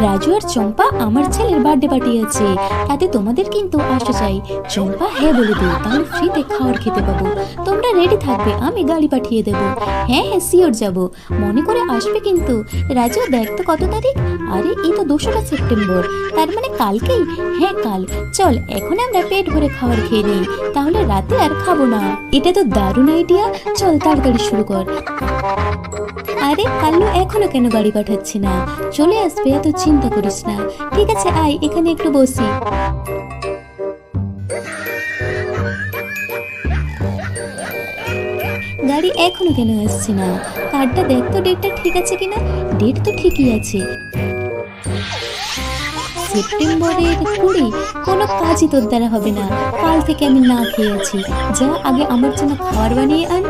রাজু আর চম্পা আমার ছেলের birthday party আছে, তাতে তোমাদের কিন্তু আসা চাই। চম্পা হ্যাঁ বলে দিও, তাহলে ফ্রিতে খাবার খেতে পাবো। তোমরা রেডি থাকবে, আমি গাড়ি পাঠিয়ে দেবো। হ্যাঁ হ্যাঁ শিওর যাবো, মনে করে আসবে কিন্তু। রাজু দেখ তো কত তারিখ? আরে এই তো 2রা সেপ্টেম্বর, তার মানে কালকেই। হ্যাঁ কাল। চল এখন আমরা পেট ভরে খাবার খেয়ে নিই, তাহলে রাতে আর খাবো না। এটা তো দারুণ আইডিয়া, চল তাড়াতাড়ি শুরু কর। আরে কাল্লু এখনো কেন গাড়ি পাঠাচ্ছি না? চলে আসবে, এত চিন্তা করিস না। ঠিক আছে আয়, এখানে একটু বসি। গাড়ি এখনো কেন আসছে না? কার্ডটা দেখ তো, ডেটটা ঠিক আছে কিনা। ডেট তো ঠিকই আছে, সেপ্টেম্বরের 20। কোনো কাজই তোর দ্বারা হবে না, কাল থেকে আমি না খেয়ে আছি। যা আগে আমার জন্য খাবার বানিয়ে আন।